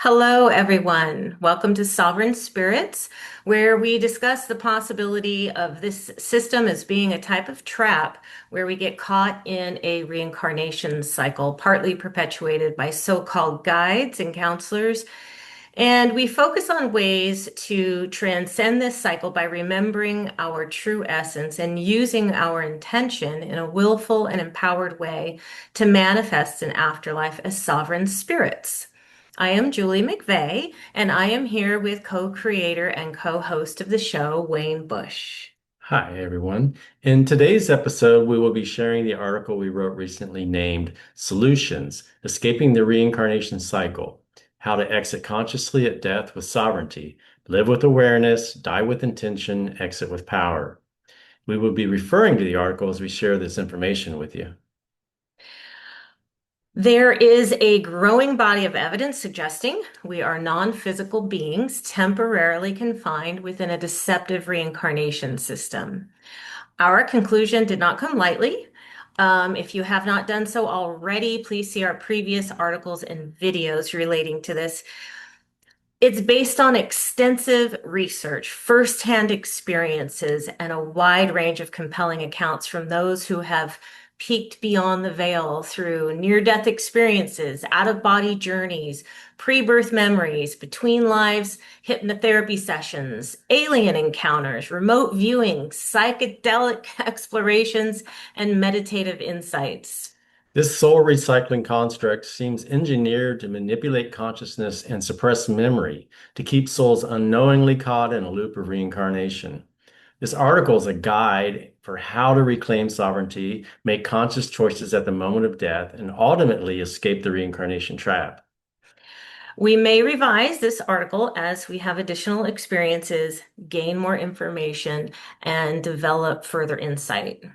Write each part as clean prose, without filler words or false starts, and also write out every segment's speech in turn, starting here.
Hello, everyone. Welcome to Sovereign Spirits, where we discuss the possibility of this system as being a type of trap where we get caught in a reincarnation cycle, partly perpetuated by so-called guides and counselors. And we focus on ways to transcend this cycle by remembering our true essence and using our intention in a willful and empowered way to manifest an afterlife as sovereign spirits. I am Julie McVeigh, and I am here with co-creator and co-host of the show, Wayne Bush. Hi, everyone. In today's episode, we will be sharing the article we wrote recently named Solutions: Escaping the Reincarnation Cycle: How to Exit Consciously at Death with Sovereignty, Live with Awareness, Die with Intention, Exit with Power. We will be referring to the article as we share this information with you. There is a growing body of evidence suggesting we are non-physical beings temporarily confined within a deceptive reincarnation system. Our conclusion did not come lightly. If you have not done so already, please see our previous articles and videos relating to this. It's based on extensive research, firsthand experiences, and a wide range of compelling accounts from those who have peeked beyond the veil through near-death experiences, out-of-body journeys, pre-birth memories, between lives, hypnotherapy sessions, alien encounters, remote viewing, psychedelic explorations, and meditative insights. This soul recycling construct seems engineered to manipulate consciousness and suppress memory to keep souls unknowingly caught in a loop of reincarnation. This article is a guide for how to reclaim sovereignty, make conscious choices at the moment of death, and ultimately escape the reincarnation trap. We may revise this article as we have additional experiences, gain more information, and develop further insight.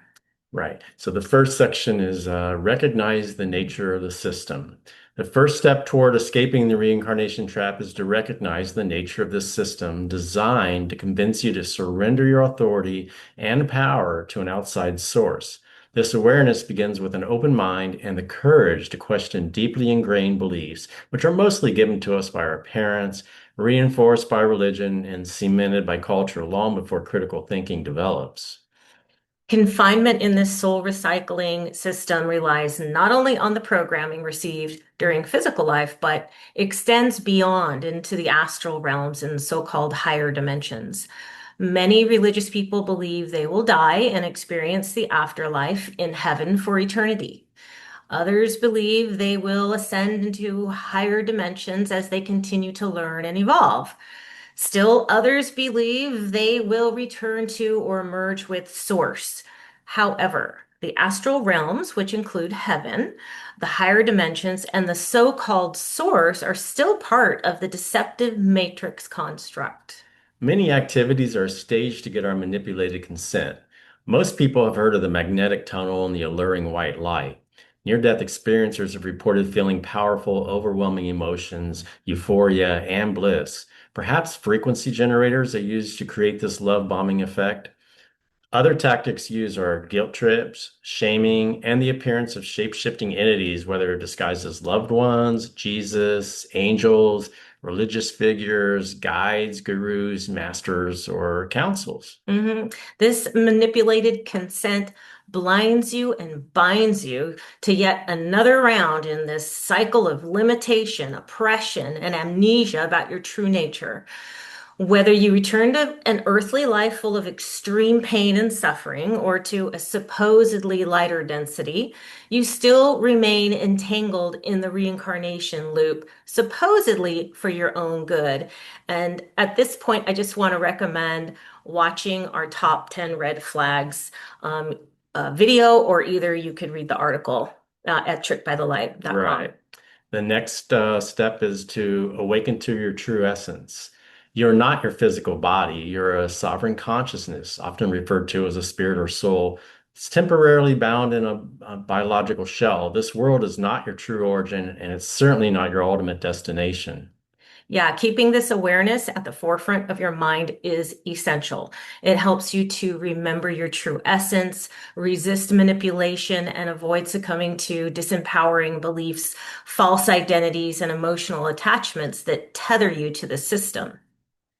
Right. So the first section is recognize the nature of the system. The first step toward escaping the reincarnation trap is to recognize the nature of this system designed to convince you to surrender your authority and power to an outside source. This awareness begins with an open mind and the courage to question deeply ingrained beliefs, which are mostly given to us by our parents, reinforced by religion, and cemented by culture long before critical thinking develops. Confinement in this soul recycling system relies not only on the programming received during physical life, but extends beyond into the astral realms and so-called higher dimensions. Many religious people believe they will die and experience the afterlife in heaven for eternity. Others believe they will ascend into higher dimensions as they continue to learn and evolve. Still, others believe they will return to or merge with Source. However, the astral realms, which include heaven, the higher dimensions, and the so-called Source, are still part of the deceptive matrix construct. Many activities are staged to get our manipulated consent. Most people have heard of the magnetic tunnel and the alluring white light. Near-death experiencers have reported feeling powerful, overwhelming emotions, euphoria, and bliss. Perhaps frequency generators are used to create this love bombing effect. Other tactics used are guilt trips, shaming, and the appearance of shape-shifting entities, whether disguised as loved ones, Jesus, angels, religious figures, guides, gurus, masters, or councils. This manipulated consent blinds you and binds you to yet another round in this cycle of limitation, oppression, and amnesia about your true nature. Whether you return to an earthly life full of extreme pain and suffering or to a supposedly lighter density, you still remain entangled in the reincarnation loop, supposedly for your own good. And at this point, I just want to recommend watching our top 10 red flags video, or either you could read the article at trickbythelight.com. Right. The next step is to awaken to your true essence. You're not your physical body. You're a sovereign consciousness, often referred to as a spirit or soul. It's temporarily bound in a biological shell. This world is not your true origin, and it's certainly not your ultimate destination. Yeah, keeping this awareness at the forefront of your mind is essential. It helps you to remember your true essence, resist manipulation, and avoid succumbing to disempowering beliefs, false identities, and emotional attachments that tether you to the system.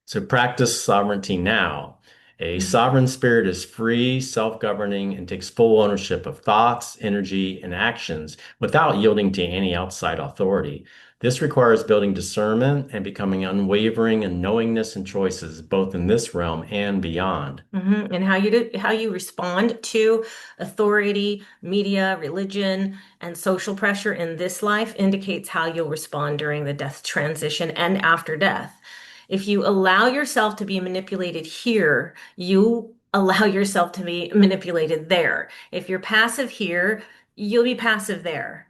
So practice sovereignty now. A Mhm. sovereign spirit is free, self-governing, and takes full ownership of thoughts, energy, and actions without yielding to any outside authority. This requires building discernment and becoming unwavering in knowingness and choices, both in this realm and beyond. And how you respond to authority, media, religion, and social pressure in this life indicates how you'll respond during the death transition and after death. If you allow yourself to be manipulated here, you allow yourself to be manipulated there. If you're passive here, you'll be passive there.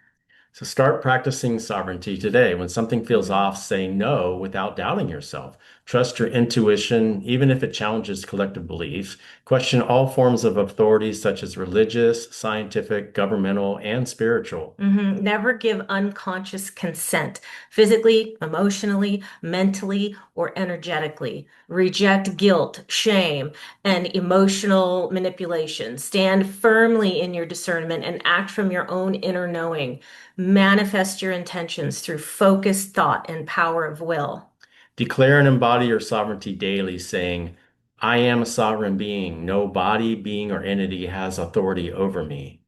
So start practicing sovereignty today. When something feels Mhm. off, say no without doubting yourself. Trust your intuition, even if it challenges collective beliefs. Question all forms of authority, such as religious, scientific, governmental, and spiritual. Never give unconscious consent, physically, emotionally, mentally, or energetically. Reject guilt, shame, and emotional manipulation. Stand firmly in your discernment and act from your own inner knowing. Manifest your intentions through focused thought and power of will. Declare and embody your sovereignty daily, saying, I am a sovereign being. No body, being, or entity has authority over me.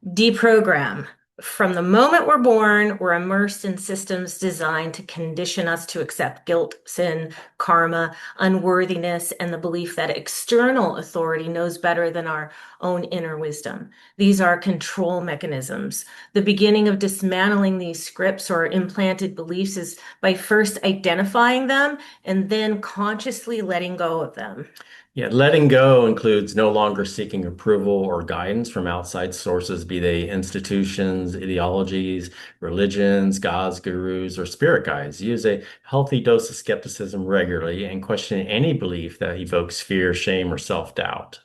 Deprogram. From the moment we're born, we're immersed in systems designed to condition us to accept guilt, sin, karma, unworthiness, and the belief that external authority knows better than our own inner wisdom. These are control mechanisms. The beginning of dismantling these scripts or implanted beliefs is by first identifying them and then consciously letting go of them. Yeah, letting go includes no longer seeking approval or guidance from outside sources, be they institutions, ideologies, religions, gods, gurus, or spirit guides. Use a healthy dose of skepticism regularly and question any belief that evokes fear, shame, or self-doubt.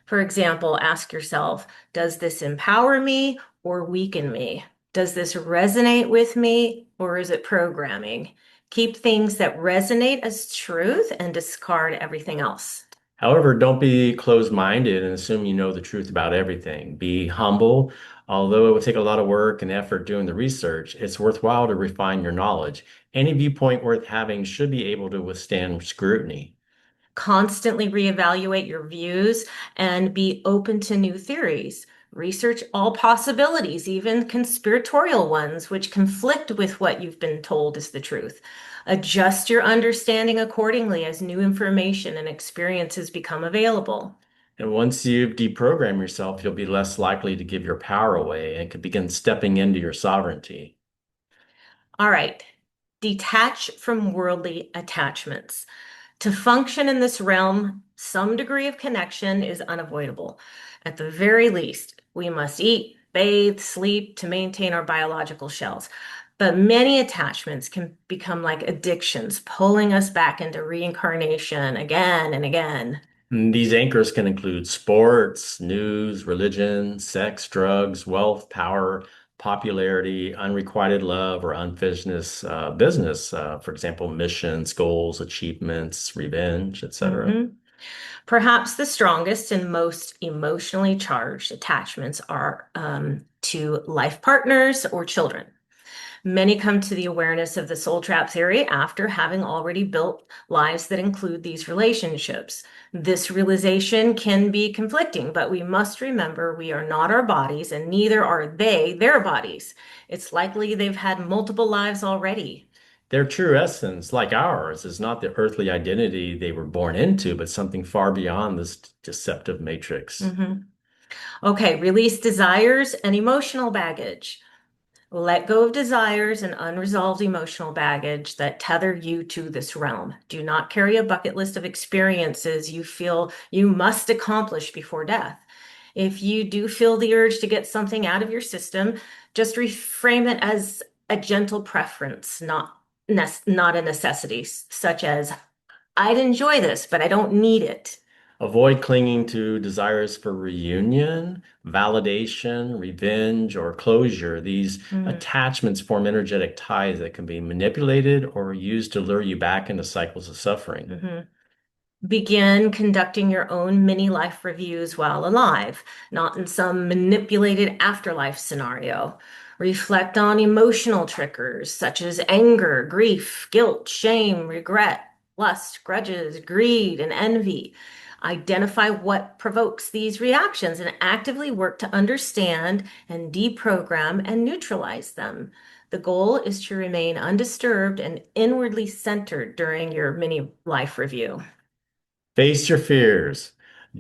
For example, ask yourself, does this empower me or weaken me? Does this resonate with me or is it programming? Keep things that resonate as truth and discard everything else. However, don't be closed-minded and assume you know the truth about everything. Be humble. Although it will take a lot of work and effort doing the research, it's worthwhile to refine your knowledge. Any viewpoint worth having should be able to withstand scrutiny. Constantly reevaluate your views and be open to new theories. Research all possibilities, even conspiratorial ones, which conflict with what you've been told is the truth. Adjust your understanding accordingly as new information and experiences become available. And once you've deprogrammed yourself, you'll be less likely to give your power away and can begin stepping into your sovereignty. All right, detach from worldly attachments. To function in this realm, some degree of connection is unavoidable. At the very least, we must eat, bathe, sleep to maintain our biological shells. But many attachments can become like addictions, pulling us back into reincarnation again and again. And these anchors can include sports, news, religion, sex, drugs, wealth, power, popularity, unrequited love, or unfinished business. For example, missions, goals, achievements, revenge, etc. Mhm. Perhaps the strongest and most emotionally charged attachments are to life partners or children. Many come to the awareness of the soul trap theory after having already built lives that include these relationships. This realization can be conflicting, but we must remember we are not our bodies and neither are they their bodies. It's likely they've had multiple lives already. Their true essence, like ours, is not the earthly identity they were born into, but something far beyond this deceptive matrix. Mhm. Okay, release desires and emotional baggage. Let go of desires and unresolved emotional baggage that tether you to this realm. Do not carry a bucket list of experiences you feel you must accomplish before death. If you do feel the urge to get something out of your system, just reframe it as a gentle preference, not a necessity, such as, I'd enjoy this, but I don't need it. Avoid clinging to desires for reunion, validation, revenge, or closure. These Mm-hmm. attachments form energetic ties that can be manipulated or used to lure you back into cycles of suffering. Mm-hmm. Begin conducting your own mini life reviews while alive, not in some manipulated afterlife scenario. Reflect on emotional triggers such as anger, grief, guilt, shame, regret, lust, grudges, greed, and envy. Identify what provokes these reactions and actively work to understand and deprogram and neutralize them. The goal is to remain undisturbed and inwardly centered during your mini life review. Face your fears.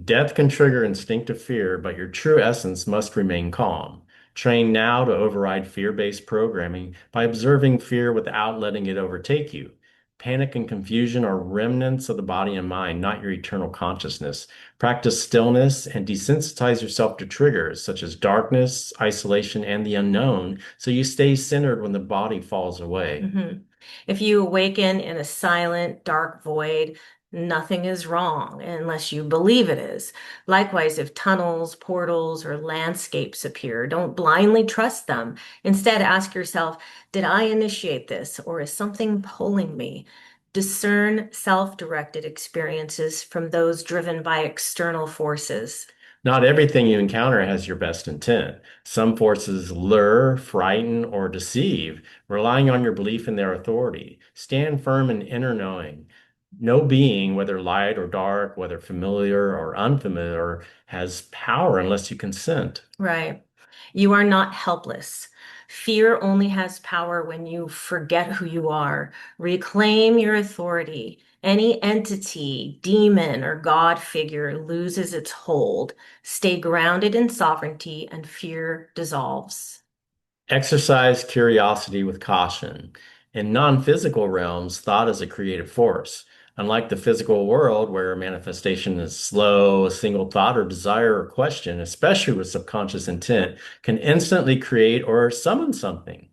Death can trigger instinctive fear, but your true essence must remain calm. Train now to override fear-based programming by observing fear without letting it overtake you. Panic and confusion are remnants of the body and mind, not your eternal consciousness. Practice stillness and desensitize yourself to triggers such as darkness, isolation, and the unknown, so you stay centered when the body falls away. Mhm. If you awaken in a silent, dark void, nothing is wrong unless you believe it is. Likewise, if tunnels, portals, or landscapes appear, don't blindly trust them. Instead, ask yourself, did I initiate this, or is something pulling me? Discern self-directed experiences from those driven by external forces. Not everything you encounter has your best intent. Some forces lure, frighten, or deceive, relying on your belief in their authority. Stand firm in inner knowing. No being, whether light or dark, whether familiar or unfamiliar, has power unless you consent. Right. You are not helpless. Fear only has power when you forget who you are. Reclaim your authority. Any entity, demon, or God figure loses its hold. Stay grounded in sovereignty, and fear dissolves. Exercise curiosity with caution. In non-physical realms, thought is a creative force. Unlike the physical world, where manifestation is slow, a single thought or desire or question, especially with subconscious intent, can instantly create or summon something.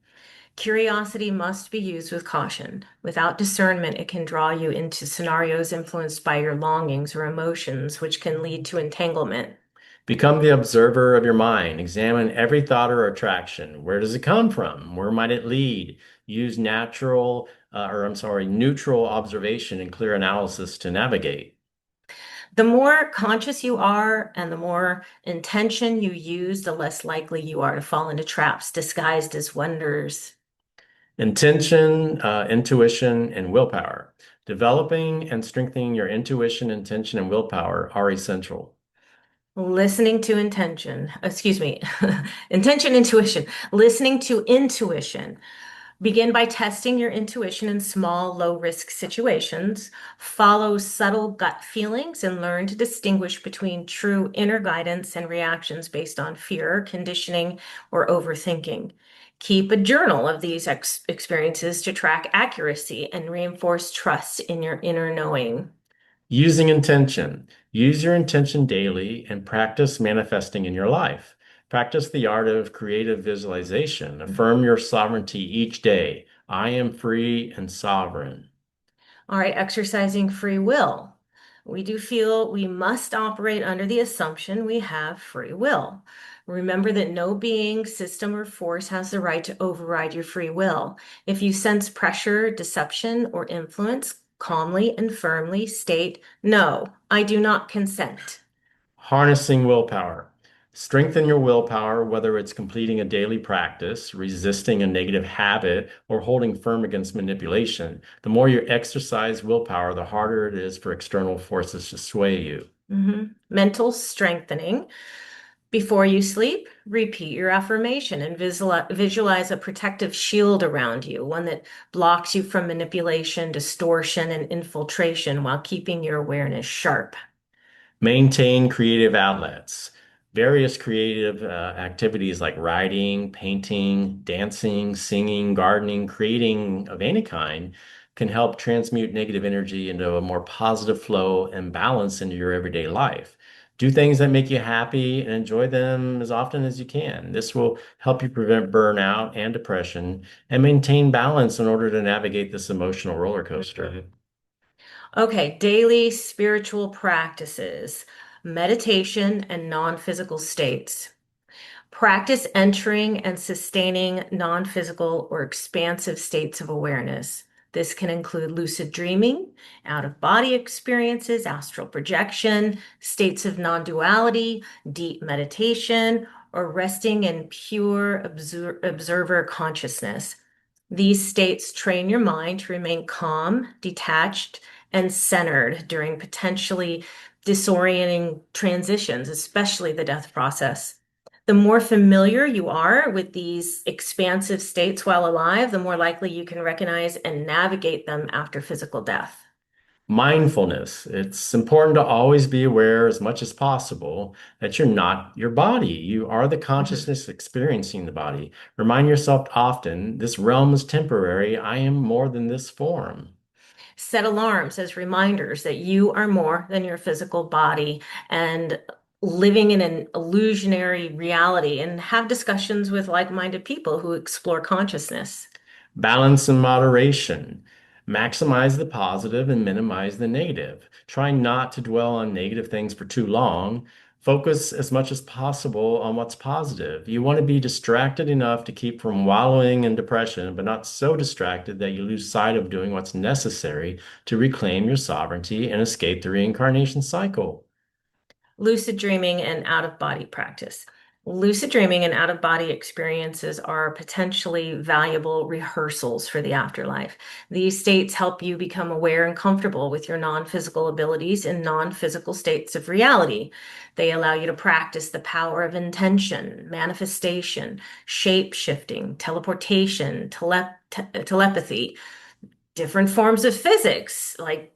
Curiosity must be used with caution. Without discernment, it can draw you into scenarios influenced by your longings or emotions, which can lead to entanglement. Become the observer of your mind. Examine every thought or attraction. Where does it come from? Where might it lead? Use neutral observation and clear analysis to navigate. The more conscious you are and the more intention you use, the less likely you are to fall into traps disguised as wonders. Intention, intuition, and willpower. Developing and strengthening your intuition, intention, and willpower are essential. Listening to intention, excuse me, intention, intuition, listening to intuition. Begin by testing your intuition in small, low-risk situations. Follow subtle gut feelings and learn to distinguish between true inner guidance and reactions based on fear, conditioning, or overthinking. Keep a journal of these experiences to track accuracy and reinforce trust in your inner knowing. Using intention. Use your intention daily and practice manifesting in your life. Practice the art of creative visualization. Affirm your sovereignty each day. I am free and sovereign. All right, exercising free will. We do feel we must operate under the assumption we have free will. Remember that no being, system, or force has the right to override your free will. If you sense pressure, deception, or influence, calmly and firmly state, "No, I do not consent." Harnessing willpower. Strengthen your willpower, whether it's completing a daily practice, resisting a negative habit, or holding firm against manipulation. The more you exercise willpower, the harder it is for external forces to sway you. Mental strengthening. Before you sleep, repeat your affirmation and visualize a protective shield around you, one that blocks you from manipulation, distortion, and infiltration while keeping your awareness sharp. Maintain creative outlets. Various creative activities like writing, painting, dancing, singing, gardening, creating of any kind can help transmute negative energy into a more positive flow and balance into your everyday life. Do things that make you happy and enjoy them as often as you can. This will help you prevent burnout and depression and maintain balance in order to navigate this emotional roller coaster. Okay, daily spiritual practices, meditation and non-physical states. Practice entering and sustaining non-physical or expansive states of awareness. This can include lucid dreaming, out-of-body experiences, astral projection, states of non-duality, deep meditation, or resting in pure observer consciousness. These states train your mind to remain calm, detached, and centered during potentially disorienting transitions, especially the death process. The more familiar you are with these expansive states while alive, the more likely you can recognize and navigate them after physical death. Mindfulness. It's important to always be aware as much as possible that you're not your body. You are the Mhm. consciousness experiencing the body. Remind yourself often, this realm is temporary. I am more than this form. Set alarms as reminders that you are more than your physical body and living in an illusionary reality, and have discussions with like-minded people who explore consciousness. Balance and moderation. Maximize the positive and minimize the negative. Try not to dwell on negative things for too long. Focus as much as possible on what's positive. You want to be distracted enough to keep from wallowing in depression, but not so distracted that you lose sight of doing what's necessary to reclaim your sovereignty and escape the reincarnation cycle. Lucid dreaming and out of body practice. Lucid dreaming and out of body experiences are potentially valuable rehearsals for the afterlife. These states help you become aware and comfortable with your non physical abilities in non physical states of reality. They allow you to practice the power of intention, manifestation, shape shifting, teleportation, telepathy, different forms of physics like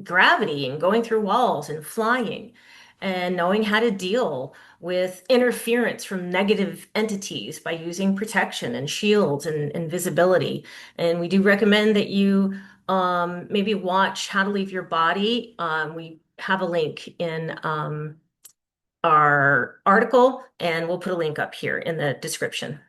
gravity and going through walls and flying, and knowing how to deal with interference from negative entities by using protection and shields and invisibility. And we do recommend that you maybe watch How to Leave Your Body. We have a link in our article, and we'll put a link up here in the description.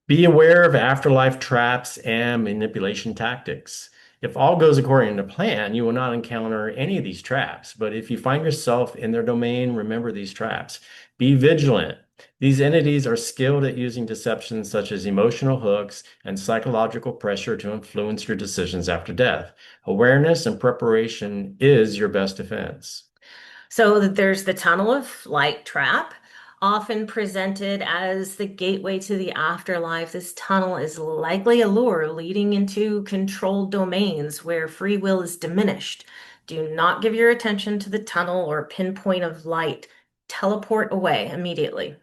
Be aware of afterlife traps and manipulation tactics. If all goes according to plan, you will not encounter any of these traps. But if you find yourself in their domain, remember these traps. Be vigilant. These entities are skilled at using deceptions such as emotional hooks and psychological pressure to influence your decisions after death. Awareness and preparation is your best defense. So there's the tunnel of light trap, often presented as the gateway to the afterlife. This tunnel is likely a lure leading into controlled domains where free will is diminished. Do not give your attention to the tunnel or pinpoint of light. Teleport away immediately.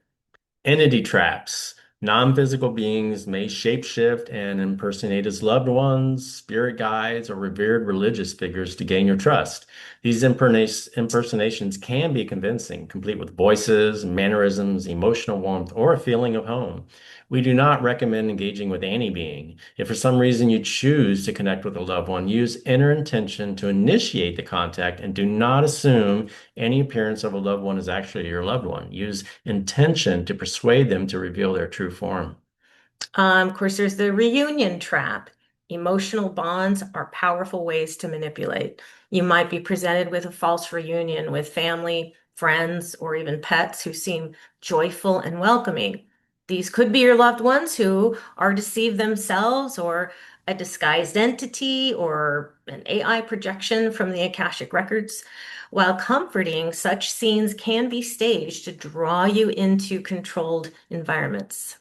Entity traps. Non-physical beings may shapeshift and impersonate as loved ones, spirit guides, or revered religious figures to gain your trust. These impersonations can be convincing, complete with voices, mannerisms, emotional warmth, or a feeling of home. We do not recommend engaging with any being. If for some reason you choose to connect with a loved one, use inner intention to initiate the contact and do not assume any appearance of a loved one is actually your loved one. Use intention to persuade them to reveal their true form. Of course, there's the reunion trap. Emotional bonds are powerful ways to manipulate. You might be presented with a false reunion with family, friends, or even pets who seem joyful and welcoming. These could be your loved ones who are deceived themselves, or a disguised entity, or an AI projection from the Akashic records. While comforting, such scenes can be staged to draw you into controlled environments.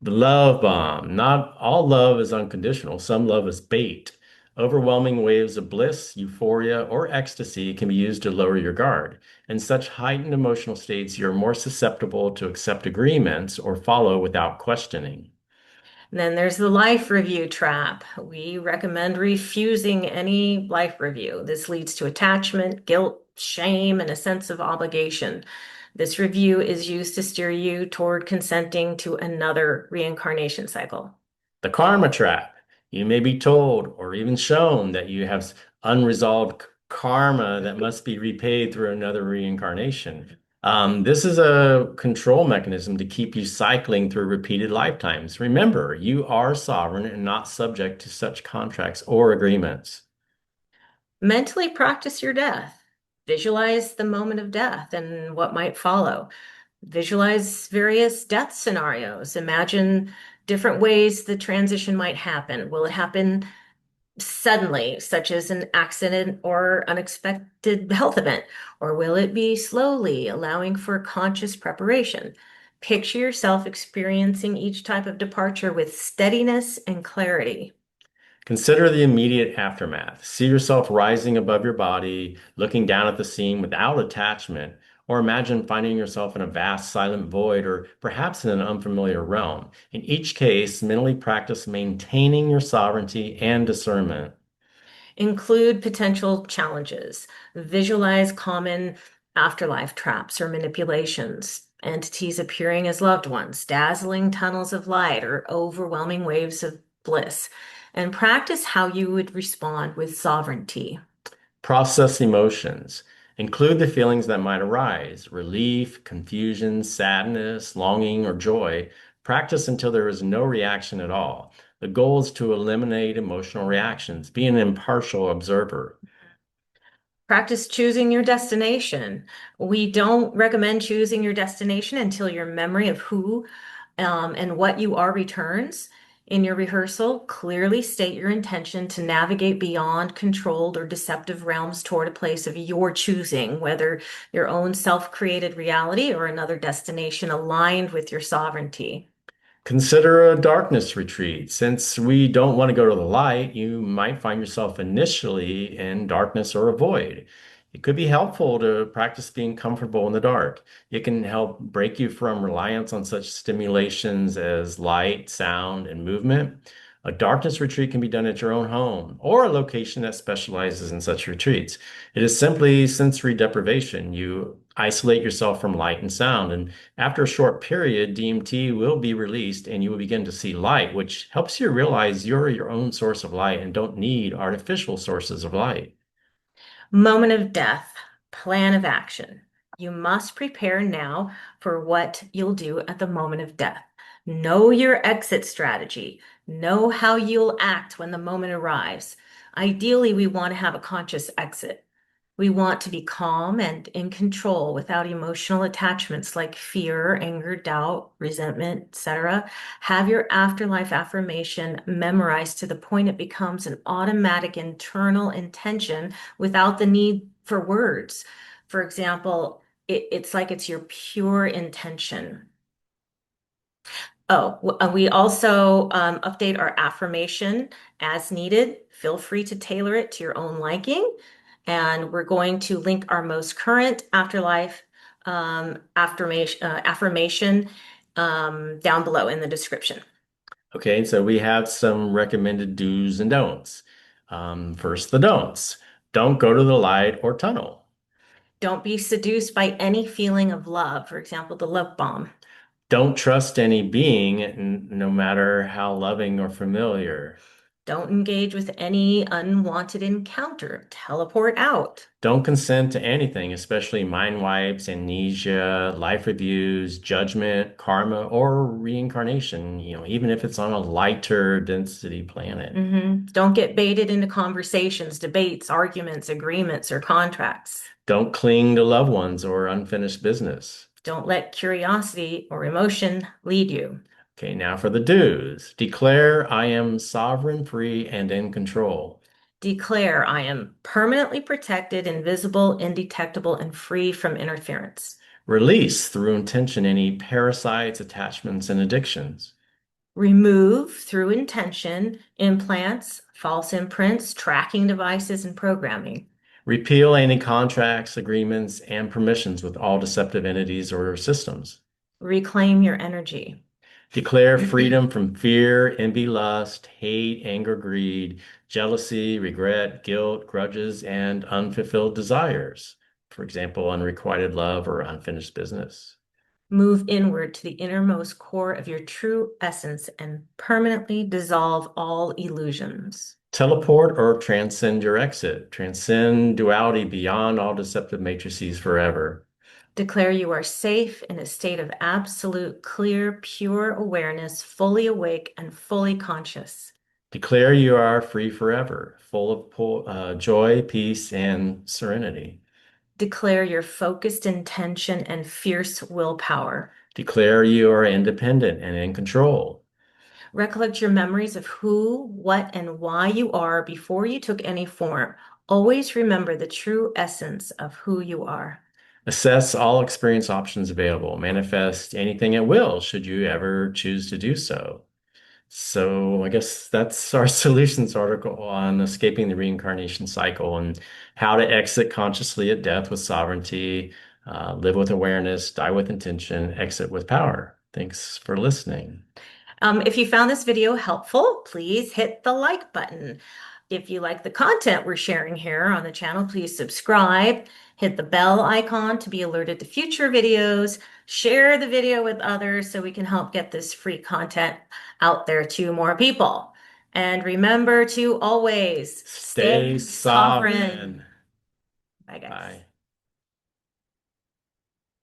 The love bomb. Not all love is unconditional. Some love is bait. Overwhelming waves of bliss, euphoria, or ecstasy can be used to lower your guard. In such heightened emotional states, you're more susceptible to accept agreements or follow without questioning. Then there's the life review trap. We recommend refusing any life review. This leads to attachment, guilt, shame, and a sense of obligation. This review is used to steer you toward consenting to another reincarnation cycle. The karma trap. You may be told or even shown that you have unresolved karma that must be repaid through another reincarnation. This is a control mechanism to keep you cycling through repeated lifetimes. Remember, you are sovereign and not subject to such contracts or agreements. Mentally practice your death. Visualize the moment of death and what might follow. Visualize various death scenarios. Imagine different ways the transition might happen. Will it happen suddenly, such as an accident or unexpected health event? Or will it be slowly, allowing for conscious preparation? Picture yourself experiencing each type of departure with steadiness and clarity. Consider the immediate aftermath. See yourself rising above your body, looking down at the scene without attachment, or imagine finding yourself in a vast silent void or perhaps in an unfamiliar realm. In each case, mentally practice maintaining your sovereignty and discernment. Include potential challenges. Visualize common afterlife traps or manipulations, entities appearing as loved ones, dazzling tunnels of light, or overwhelming waves of bliss. And practice how you would respond with sovereignty. Process emotions. Include the feelings that might arise: relief, confusion, sadness, longing, or joy. Practice until there is no reaction at all. The goal is to eliminate emotional reactions. Be an impartial observer. Practice choosing your destination. We don't recommend choosing your destination until your memory of who and what you are returns. In your rehearsal, clearly state your intention to navigate beyond controlled or deceptive realms toward a place of your choosing, whether your own self-created reality or another destination aligned with your sovereignty. Consider a darkness retreat. Since we don't want to go to the light, you might find yourself initially in darkness or a void. It could be helpful to practice being comfortable in the dark. It can help break you from reliance on such stimulations as light, sound, and movement. A darkness retreat can be done at your own home or a location that specializes in such retreats. It is simply sensory deprivation. You isolate yourself from light and sound, and after a short period, DMT will be released and you will begin to see light, which helps you realize you're your own source of light and don't need artificial sources of light. Moment of death, plan of action. You must prepare now for what you'll do at the moment of death. Know your exit strategy. Know how you'll act when the moment arrives. Ideally, we want to have a conscious exit. We want to be calm and in control without emotional attachments like fear, anger, doubt, resentment, etc. Have your afterlife affirmation memorized to the point it becomes an automatic internal intention without the need for words. For example, it's like it's your pure intention. We also update our affirmation as needed. Feel free to tailor it to your own liking. And we're going to link our most current afterlife affirmation down below in the description. Okay, so we have some recommended do's and don'ts. First, the don'ts. Don't go to the light or tunnel. Don't be seduced by any feeling of love, for example, the love bomb. Don't trust any being, no matter how loving or familiar. Don't engage with any unwanted encounter. Teleport out. Don't consent to anything, especially mind wipes, amnesia, life reviews, judgment, karma, or reincarnation, even if it's on a lighter density planet. Don't get baited into conversations, debates, arguments, agreements, or contracts. Don't cling to loved ones or unfinished business. Don't let curiosity or emotion lead you. Okay, now for the do's. Declare I am sovereign, free, and in control. Declare I am permanently protected, invisible, indetectable, and free from interference. Release through intention any parasites, attachments, and addictions. Remove through intention implants, false imprints, tracking devices, and programming. Repeal any contracts, agreements, and permissions with all deceptive entities or systems. Reclaim your energy. Declare freedom from fear, envy, lust, hate, anger, greed, jealousy, regret, guilt, grudges, and unfulfilled desires. For example, unrequited love or unfinished business. Move inward to the innermost core of your true essence and permanently dissolve all illusions. Teleport or transcend your exit. Transcend duality beyond all deceptive matrices forever. Declare you are safe in a state of absolute, clear, pure awareness, fully awake and fully conscious. Declare you are free forever, full of joy, peace, and serenity. Declare your focused intention and fierce willpower. Declare you are independent and in control. Recollect your memories of who, what, and why you are before you took any form. Always remember the true essence of who you are. Assess all experience options available. Manifest anything at will, should you ever choose to do so. So I guess that's our solutions article on escaping the reincarnation cycle and how to exit consciously at death with sovereignty, live with awareness, die with intention, exit with power. Thanks for listening. If you found this video helpful, please hit the like button. If you like the content we're sharing here on the channel, please subscribe, hit the bell icon to be alerted to future videos, share the video with others so we can help get this free content out there to more people. And remember to always Stay stay sovereign. sovereign. Bye, guys. Bye.